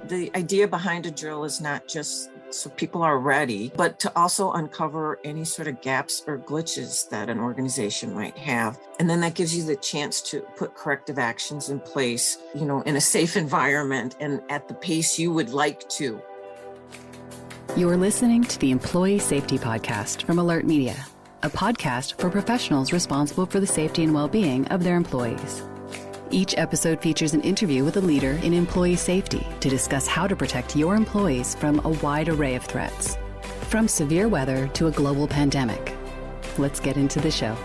The idea behind a drill is not just so people are ready, but to also uncover any sort of gaps or glitches that an organization might have. And then that gives you the chance to put corrective actions in place, in a safe environment and at the pace you would like to. You're listening to the Employee Safety Podcast from Alert Media, a podcast for professionals responsible for the safety and well-being of their employees. Each episode features an interview with a leader in employee safety to discuss how to protect your employees from a wide array of threats, from severe weather to a global pandemic. Let's get into the show.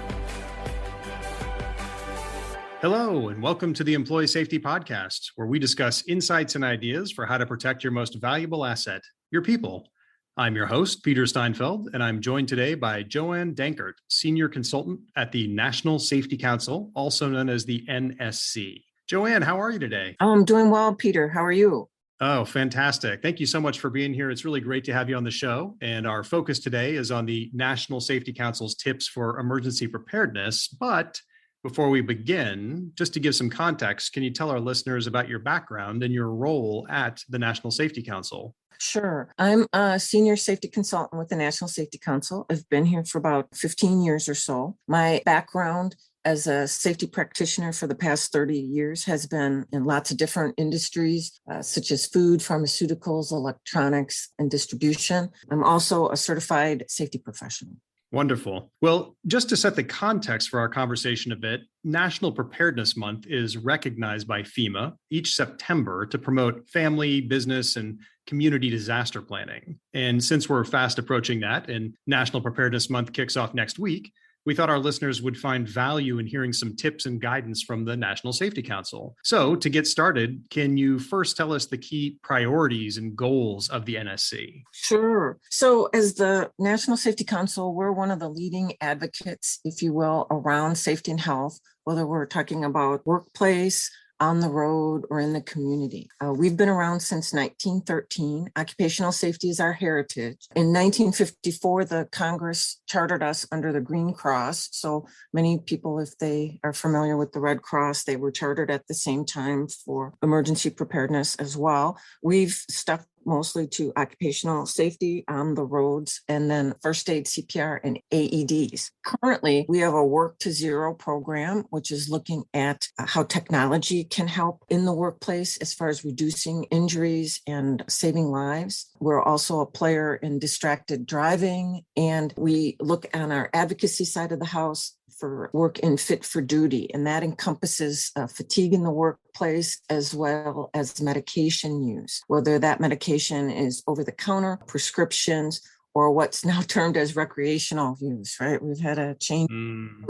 Hello, and welcome to the Employee Safety Podcast, where we discuss insights and ideas for how to protect your most valuable asset, your people. I'm your host, Peter Steinfeld, and I'm joined today by Joanne Dankert, Senior Consultant at the National Safety Council, also known as the NSC. Joanne, how are you today? I'm doing well, Peter. How are you? Oh, fantastic. Thank you so much for being here. It's really great to have you on the show. And our focus today is on the National Safety Council's tips for emergency preparedness. But before we begin, just to give some context, can you tell our listeners about your background and your role at the National Safety Council? Sure. I'm a senior safety consultant with the National Safety Council. I've been here for about 15 years or so. My background as a safety practitioner for the past 30 years has been in lots of different industries, such as food, pharmaceuticals, electronics, and distribution. I'm also a certified safety professional. Wonderful. Well, just to set the context for our conversation a bit, National Preparedness Month is recognized by FEMA each September to promote family, business, and community disaster planning. And since we're fast approaching that and National Preparedness Month kicks off next week, we thought our listeners would find value in hearing some tips and guidance from the National Safety Council. So to get started, can you first tell us the key priorities and goals of the NSC? Sure. So as the National Safety Council, we're one of the leading advocates, if you will, around safety and health, whether we're talking about workplace, on the road, or in the community. We've been around since 1913. Occupational safety is our heritage. In 1954, the Congress chartered us under the Green Cross. So many people, if they are familiar with the Red Cross, they were chartered at the same time for emergency preparedness as well. We've stuck mostly to occupational safety on the roads, and then first aid, CPR, and AEDs. Currently, we have a Work to Zero program, which is looking at how technology can help in the workplace as far as reducing injuries and saving lives. We're also a player in distracted driving, and we look on our advocacy side of the house for work in fit for duty, and that encompasses fatigue in the workplace as well as medication use, whether that medication is over-the-counter, prescriptions, or what's now termed as recreational use, right? We've had a change.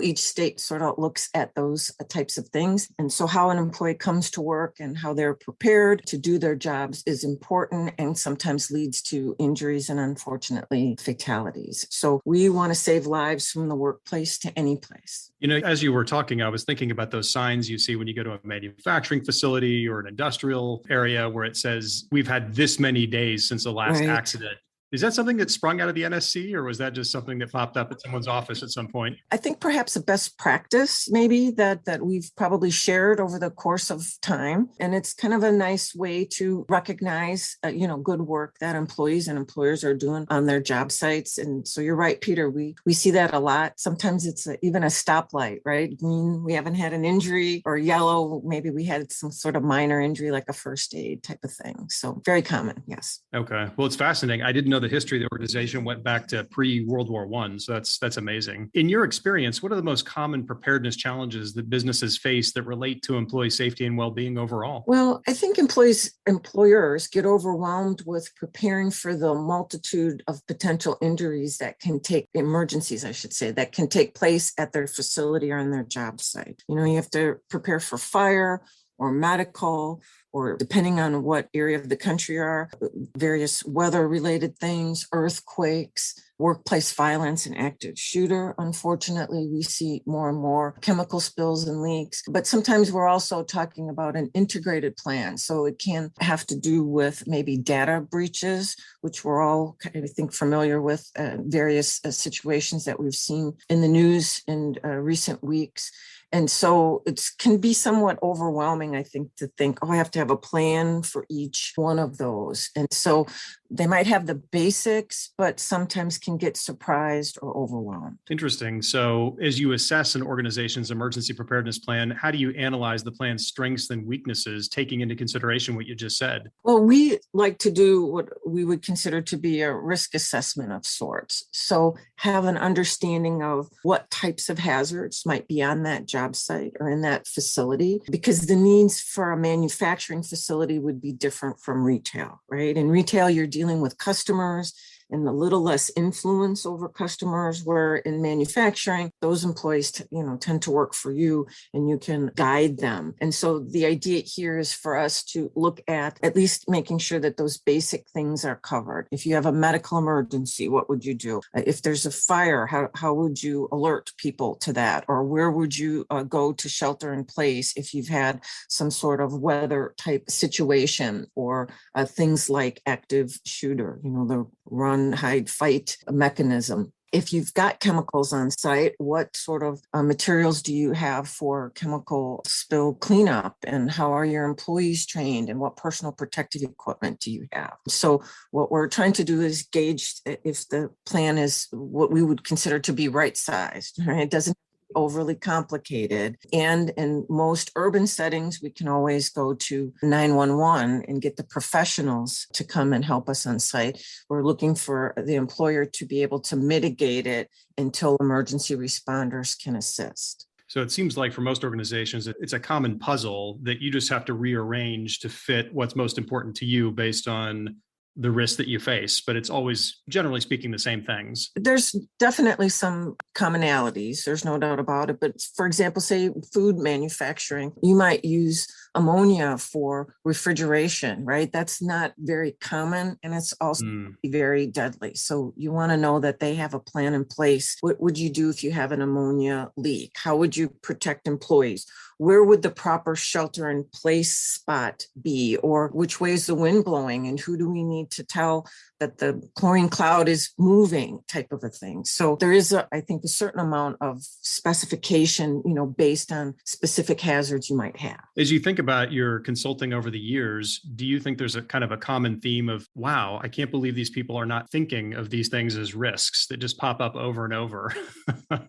Each state sort of looks at those types of things. And so how an employee comes to work and how they're prepared to do their jobs is important and sometimes leads to injuries and unfortunately fatalities. So we want to save lives from the workplace to any place. As you were talking, I was thinking about those signs you see when you go to a manufacturing facility or an industrial area where it says, we've had this many days since the last accident. Is that something that sprung out of the NSC, or was that just something that popped up at someone's office at some point? I think perhaps a best practice maybe that we've probably shared over the course of time. And it's kind of a nice way to recognize, good work that employees and employers are doing on their job sites. And so you're right, Peter, we see that a lot. Sometimes it's even a stoplight, right? Green, we haven't had an injury, or yellow, maybe we had some sort of minor injury like a first aid type of thing. So very common, yes. Okay. Well, it's fascinating. I didn't know the history of the organization went back to pre-World War I. So that's amazing. In your experience, what are the most common preparedness challenges that businesses face that relate to employee safety and well-being overall? Well, I think employers get overwhelmed with preparing for the multitude of potential injuries that can emergencies, I should say, that can take place at their facility or on their job site. You have to prepare for fire or medical, or depending on what area of the country you are, various weather-related things, earthquakes, workplace violence, and active shooter. Unfortunately, we see more and more chemical spills and leaks, but sometimes we're also talking about an integrated plan. So it can have to do with maybe data breaches, which we're all, I think, familiar with, various situations that we've seen in the news in recent weeks. And so it can be somewhat overwhelming, I think, to think, oh, I have to have a plan for each one of those. And so they might have the basics, but sometimes can get surprised or overwhelmed. Interesting. So as you assess an organization's emergency preparedness plan, how do you analyze the plan's strengths and weaknesses, taking into consideration what you just said? Well, we like to do what we would consider to be a risk assessment of sorts. So have an understanding of what types of hazards might be on that job site or in that facility, because the needs for a manufacturing facility would be different from retail, right? In retail, you're dealing with customers and a little less influence over customers, where in manufacturing, those employees tend to work for you and you can guide them. And so the idea here is for us to look at least making sure that those basic things are covered. If you have a medical emergency, what would you do? If there's a fire, how would you alert people to that? Or where would you go to shelter in place if you've had some sort of weather type situation, or things like active shooter, the run, hide, fight mechanism. If you've got chemicals on site, what sort of materials do you have for chemical spill cleanup? And how are your employees trained? And what personal protective equipment do you have? So what we're trying to do is gauge if the plan is what we would consider to be right-sized, right? It doesn't overly complicated. And in most urban settings, we can always go to 911 and get the professionals to come and help us on site. We're looking for the employer to be able to mitigate it until emergency responders can assist. So it seems like for most organizations, it's a common puzzle that you just have to rearrange to fit what's most important to you based on the risks that you face, but it's always, generally speaking, the same things. There's definitely some commonalities. There's no doubt about it. But for example, say food manufacturing, you might use ammonia for refrigeration, right? That's not very common, and it's also very deadly. So you want to know that they have a plan in place. What would you do if you have an ammonia leak? How would you protect employees? Where would the proper shelter in place spot be? Or which way is the wind blowing? And who do we need to tell that the chlorine cloud is moving, type of a thing? So there is, I think, a certain amount of specification, based on specific hazards you might have. As you think about your consulting over the years, do you think there's a kind of a common theme of, wow, I can't believe these people are not thinking of these things as risks that just pop up over and over?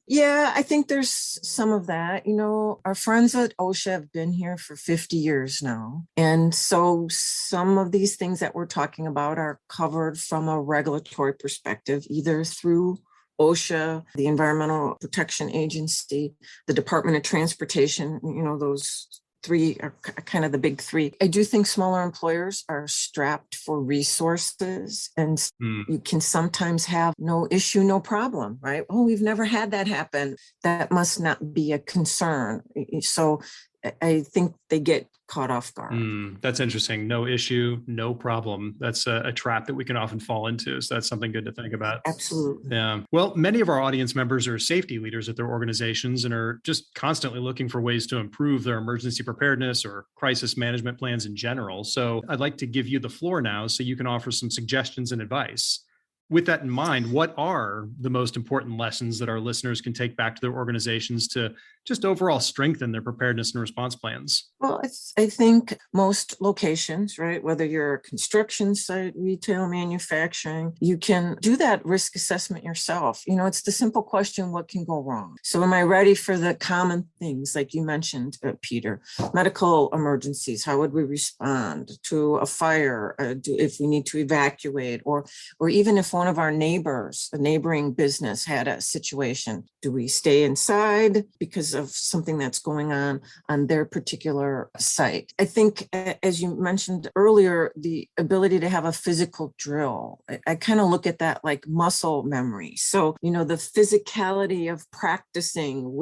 Yeah, I think there's some of that. Our friends at OSHA have been here for 50 years now. And so some of these things that we're talking about are covered from a regulatory perspective, either through OSHA, the Environmental Protection Agency, the Department of Transportation, those three are kind of the big three. I do think smaller employers are strapped for resources, and you can sometimes have no issue, no problem, right? Oh, we've never had that happen. That must not be a concern. So I think they get caught off guard. That's interesting. No issue, no problem. That's a trap that we can often fall into. So that's something good to think about. Absolutely. Yeah. Well, many of our audience members are safety leaders at their organizations and are just constantly looking for ways to improve their emergency preparedness or crisis management plans in general. So I'd like to give you the floor now so you can offer some suggestions and advice. With that in mind, what are the most important lessons that our listeners can take back to their organizations to just overall strengthen their preparedness and response plans? Well, I think most locations, right, whether you're a construction site, retail, manufacturing, you can do that risk assessment yourself. It's the simple question, what can go wrong? So am I ready for the common things, like you mentioned, Peter? Medical emergencies, how would we respond to a fire if we need to evacuate, or even if one of our neighbors, a neighboring business, had a situation? Do we stay inside because of something that's going on their particular site? I think, as you mentioned earlier, the ability to have a physical drill, I kind of look at that like muscle memory. So, the physicality of practicing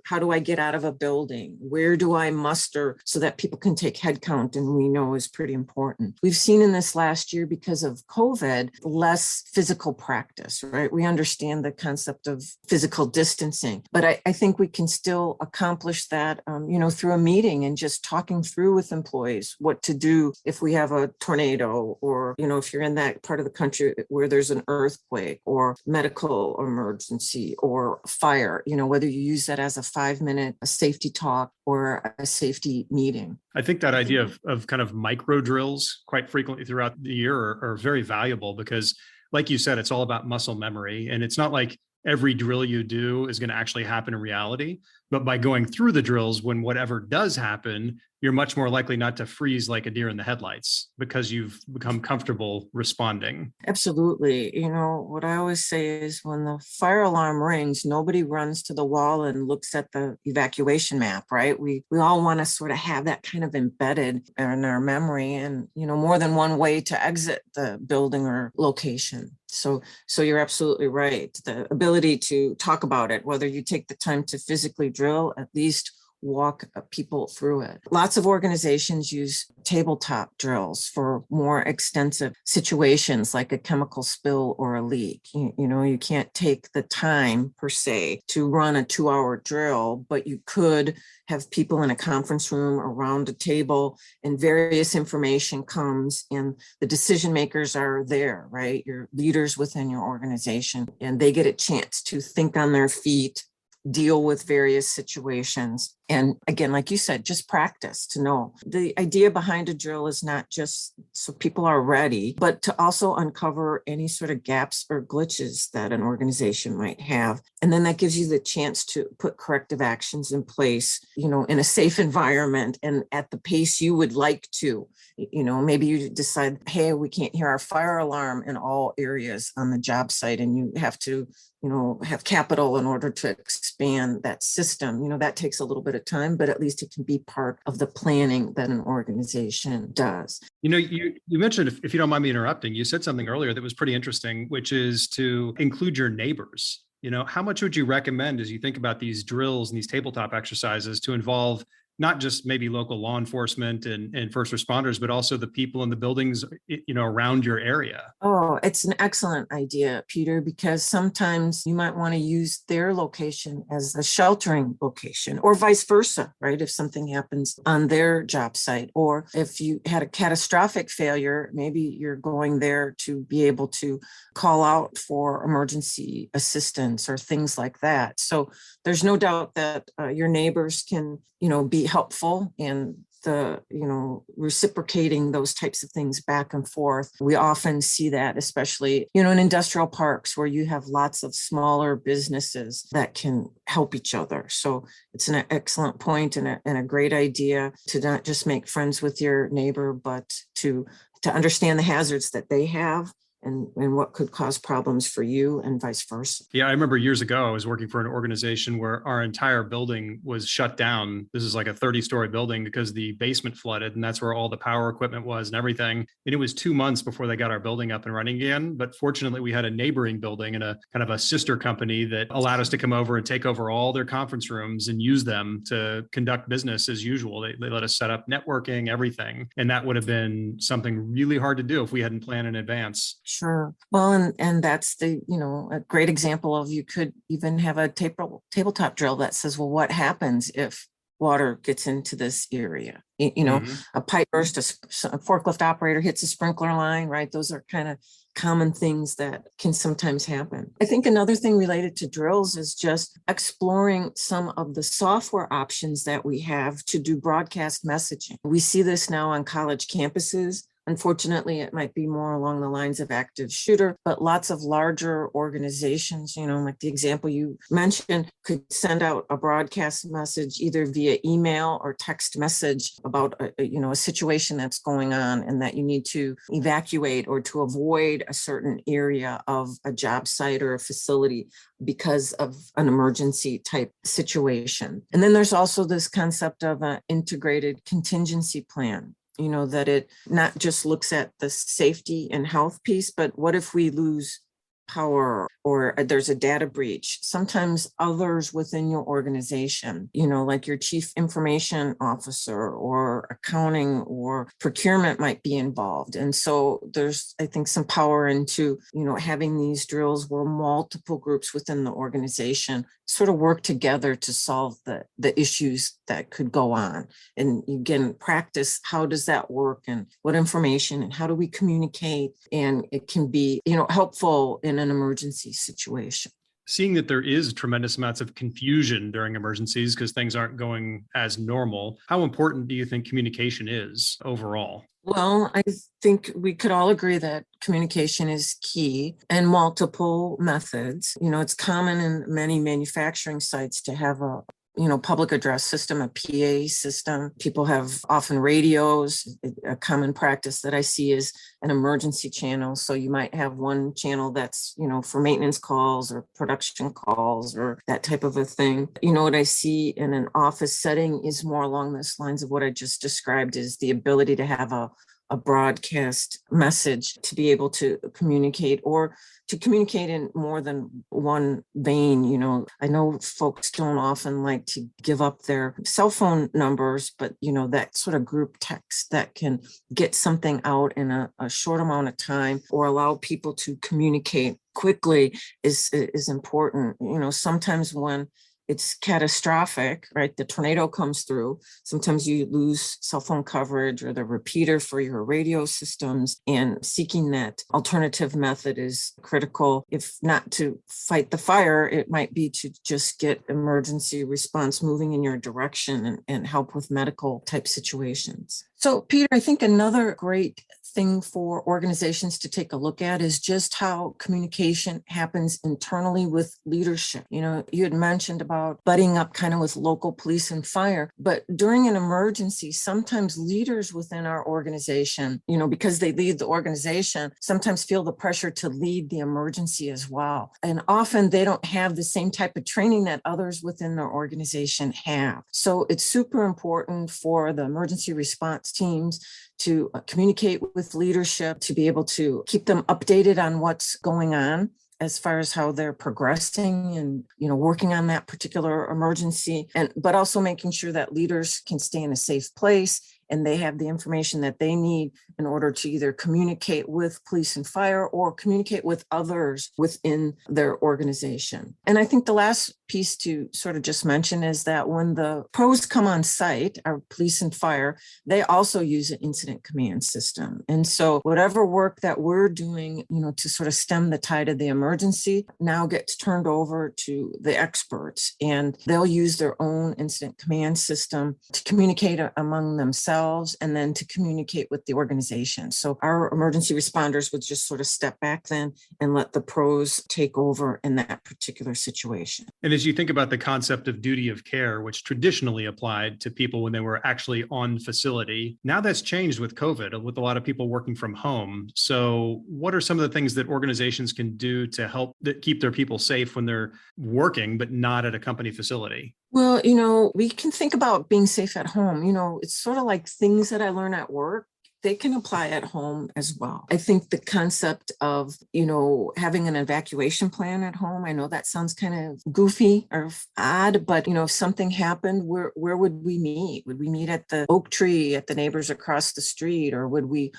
how do I get out of a building? Where do I muster so that people can take head count? And we know is pretty important. We've seen in this last year, because of COVID, less physical practice, right? We understand the concept of physical distancing, but I think we can still still accomplish that, through a meeting and just talking through with employees what to do if we have a tornado, or, if you're in that part of the country where there's an earthquake or medical emergency or fire, whether you use that as a 5-minute safety talk or a safety meeting. I think that idea of kind of micro drills quite frequently throughout the year are very valuable because, like you said, it's all about muscle memory. And it's not like every drill you do is going to actually happen in reality. But by going through the drills, when whatever does happen, you're much more likely not to freeze like a deer in the headlights because you've become comfortable responding. Absolutely. What I always say is when the fire alarm rings, nobody runs to the wall and looks at the evacuation map, right? We all want to sort of have that kind of embedded in our memory and, more than one way to exit the building or location. So you're absolutely right. The ability to talk about it, whether you take the time to physically drill, at least walk people through it. Lots of organizations use tabletop drills for more extensive situations like a chemical spill or a leak. You can't take the time per se to run a 2-hour drill, but you could have people in a conference room around a table and various information comes and the decision makers are there, right? Your leaders within your organization, and they get a chance to think on their feet, deal with various situations. And again, like you said, just practice to know. The idea behind a drill is not just so people are ready, but to also uncover any sort of gaps or glitches that an organization might have. And then that gives you the chance to put corrective actions in place, in a safe environment and at the pace you would like to. Maybe you decide, hey, we can't hear our fire alarm in all areas on the job site, and you have to have capital in order to expand that system. That takes a little bit of time, but at least it can be part of the planning that an organization does. You mentioned, if you don't mind me interrupting, you said something earlier that was pretty interesting, which is to include your neighbors. How much would you recommend as you think about these drills and these tabletop exercises to involve not just maybe local law enforcement and first responders, but also the people in the buildings, around your area? Oh, it's an excellent idea, Peter, because sometimes you might want to use their location as a sheltering location or vice versa, right? If something happens on their job site, or if you had a catastrophic failure, maybe you're going there to be able to call out for emergency assistance or things like that. So there's no doubt that your neighbors can, be helpful in the, reciprocating those types of things back and forth. We often see that, especially, in industrial parks where you have lots of smaller businesses that can help each other. So it's an excellent point and a great idea to not just make friends with your neighbor, but to understand the hazards that they have and what could cause problems for you and vice versa. Yeah, I remember years ago, I was working for an organization where our entire building was shut down. This is like a 30-story building because the basement flooded, and that's where all the power equipment was and everything. And it was 2 months before they got our building up and running again. But fortunately, we had a neighboring building and a kind of a sister company that allowed us to come over and take over all their conference rooms and use them to conduct business as usual. They let us set up networking, everything. And that would have been something really hard to do if we hadn't planned in advance. Sure. Well, and that's a great example of, you could even have a tabletop drill that says, well, what happens if water gets into this area? A pipe burst, a forklift operator hits a sprinkler line, right? Those are kind of common things that can sometimes happen. I think another thing related to drills is just exploring some of the software options that we have to do broadcast messaging. We see this now on college campuses. Unfortunately, it might be more along the lines of active shooter, but lots of larger organizations, like the example you mentioned, could send out a broadcast message either via email or text message about a situation that's going on and that you need to evacuate or to avoid a certain area of a job site or a facility because of an emergency type situation. And then there's also this concept of an integrated contingency plan. That it not just looks at the safety and health piece, but what if we lose power or there's a data breach. Sometimes others within your organization, like your chief information officer or accounting or procurement might be involved. And so there's, I think, some power into, having these drills where multiple groups within the organization sort of work together to solve the issues that could go on. And again, practice, how does that work and what information and how do we communicate? And it can be, helpful in an emergency situation. Seeing that there is tremendous amounts of confusion during emergencies because things aren't going as normal, how important do you think communication is overall? Well, I think we could all agree that communication is key and multiple methods. It's common in many manufacturing sites to have a public address system, a PA system. People have often radios. A common practice that I see is an emergency channel. So you might have one channel that's, for maintenance calls or production calls or that type of a thing. What I see in an office setting is more along the lines of what I just described, is the ability to have a broadcast message to be able to communicate or to communicate in more than one vein. I know folks don't often like to give up their cell phone numbers, but that sort of group text that can get something out in a short amount of time or allow people to communicate quickly is important. Sometimes when it's catastrophic, right? The tornado comes through. Sometimes you lose cell phone coverage or the repeater for your radio systems, and seeking that alternative method is critical. If not to fight the fire, it might be to just get emergency response moving in your direction and help with medical type situations. So, Peter, I think another great thing for organizations to take a look at is just how communication happens internally with leadership. You had mentioned about butting up kind of with local police and fire, but during an emergency, sometimes leaders within our organization, because they lead the organization, sometimes feel the pressure to lead the emergency as well. And often they don't have the same type of training that others within their organization have. So it's super important for the emergency response teams to communicate with leadership, to be able to keep them updated on what's going on as far as how they're progressing and, working on that particular emergency, but also making sure that leaders can stay in a safe place and they have the information that they need in order to either communicate with police and fire or communicate with others within their organization. And I think the last piece to sort of just mention is that when the pros come on site, our police and fire, they also use an incident command system. And so whatever work that we're doing, to sort of stem the tide of the emergency now gets turned over to the experts, and they'll use their own incident command system to communicate among themselves and then to communicate with the organization. So our emergency responders would just sort of step back then and let the pros take over in that particular situation. And as you think about the concept of duty of care, which traditionally applied to people when they were actually on facility, now that's changed with COVID, with a lot of people working from home. So what are some of the things that organizations can do to help keep their people safe when they're working, but not at a company facility? Well, we can think about being safe at home. It's sort of like things that I learn at work, they can apply at home as well. I think the concept of, having an evacuation plan at home, I know that sounds kind of goofy or odd, but, if something happened, where would we meet? Would we meet at the oak tree, at the neighbors across the street? Or would we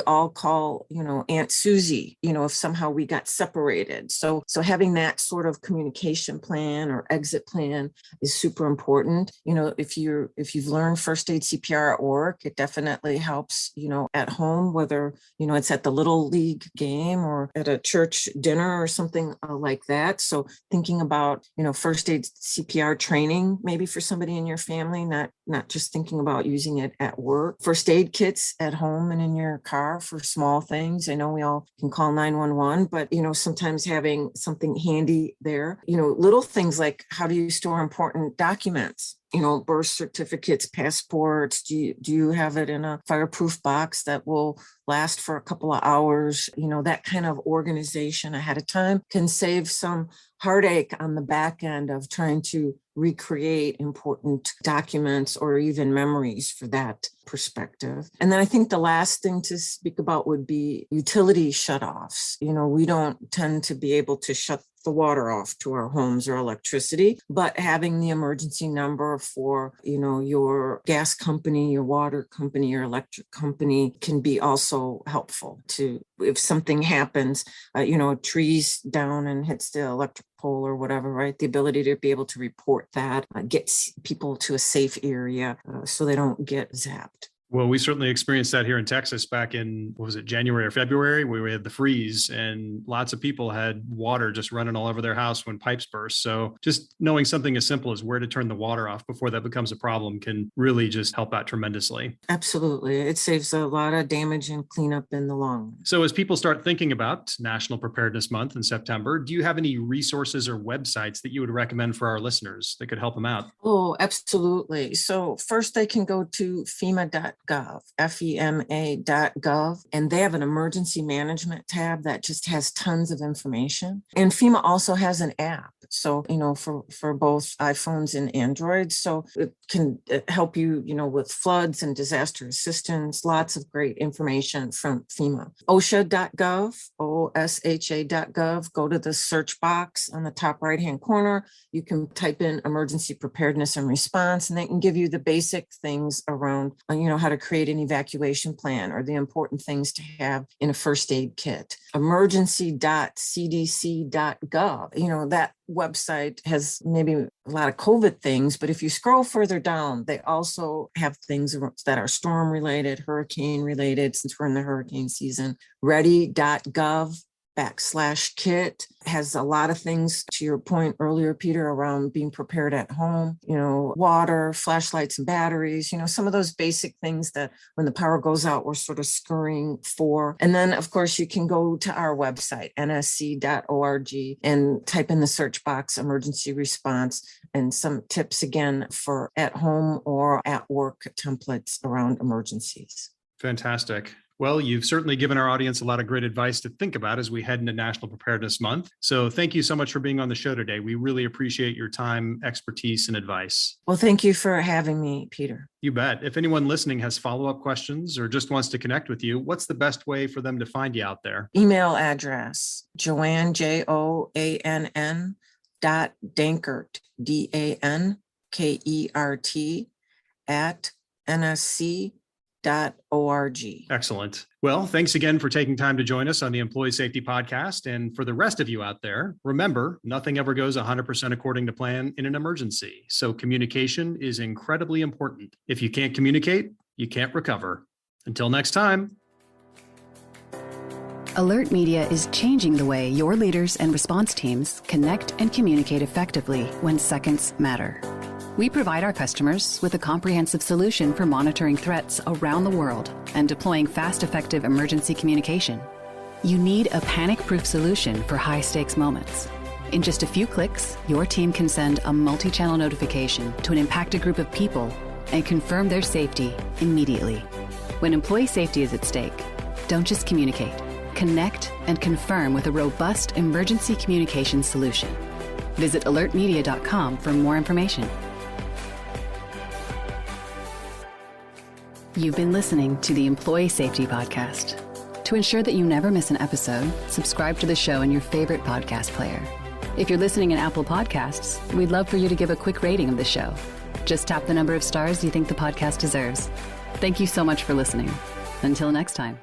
all call, Aunt Susie, if somehow we got separated? So having that sort of communication plan or exit plan is super important. If you've learned first aid CPR at work, it definitely helps, at home, whether, it's at the Little League game or at a church dinner or something like that. So thinking about, first aid CPR training, maybe for somebody in your family, not just thinking about using it at work. First aid kits at home and in your car for small things. I know we all can call 911, but, sometimes having something handy there, little things like how do you store important documents? Birth certificates, passports. Do you have it in a fireproof box that will last for a couple of hours? That kind of organization ahead of time can save some heartache on the back end of trying to recreate important documents or even memories for that perspective. And then I think the last thing to speak about would be utility shutoffs. We don't tend to be able to shut the water off to our homes or electricity, but having the emergency number for, your gas company, your water company, your electric company can be also helpful to, if something happens, trees down and hits the electric pole or whatever, right? The ability to be able to report that, gets people to a safe area so they don't get zapped. Well, we certainly experienced that here in Texas back in, January or February, where we had the freeze and lots of people had water just running all over their house when pipes burst. So just knowing something as simple as where to turn the water off before that becomes a problem can really just help out tremendously. Absolutely. It saves a lot of damage and cleanup in the long run. So as people start thinking about National Preparedness Month in September, do you have any resources or websites that you would recommend for our listeners that could help them out? Oh, absolutely. So first they can go to FEMA.gov, FEMA.gov, and they have an emergency management tab that just has tons of information. And FEMA also has an app. So, for both iPhones and Androids. So it can help you, with floods and disaster assistance, lots of great information from FEMA. OSHA.gov, OSHA.gov, go to the search box on the top right-hand corner. You can type in emergency preparedness and response, and they can give you the basic things around, how to create an evacuation plan or the important things to have in a first aid kit. Emergency.cdc.gov, that website has maybe a lot of COVID things, but if you scroll further down, they also have things that are storm related, hurricane related, since we're in the hurricane season. Ready.gov/kit has a lot of things, to your point earlier, Peter, around being prepared at home, water, flashlights and batteries, some of those basic things that when the power goes out, we're sort of scurrying for. And then, of course, you can go to our website, nsc.org, and type in the search box emergency response and some tips again for at home or at work templates around emergencies. Fantastic. Well, you've certainly given our audience a lot of great advice to think about as we head into National Preparedness Month. So thank you so much for being on the show today. We really appreciate your time, expertise, and advice. Well, thank you for having me, Peter. You bet. If anyone listening has follow-up questions or just wants to connect with you, what's the best way for them to find you out there? Email address, Joanne, JOANN .Dankert, DANKERT @NSC.org. Excellent. Well, thanks again for taking time to join us on the Employee Safety Podcast. And for the rest of you out there, remember, nothing ever goes 100% according to plan in an emergency. So communication is incredibly important. If you can't communicate, you can't recover. Until next time. Alert Media is changing the way your leaders and response teams connect and communicate effectively when seconds matter. We provide our customers with a comprehensive solution for monitoring threats around the world and deploying fast, effective emergency communication. You need a panic-proof solution for high-stakes moments. In just a few clicks, your team can send a multi-channel notification to an impacted group of people and confirm their safety immediately. When employee safety is at stake, don't just communicate. Connect and confirm with a robust emergency communications solution. Visit alertmedia.com for more information. You've been listening to the Employee Safety Podcast. To ensure that you never miss an episode, subscribe to the show in your favorite podcast player. If you're listening in Apple Podcasts, we'd love for you to give a quick rating of the show. Just tap the number of stars you think the podcast deserves. Thank you so much for listening. Until next time.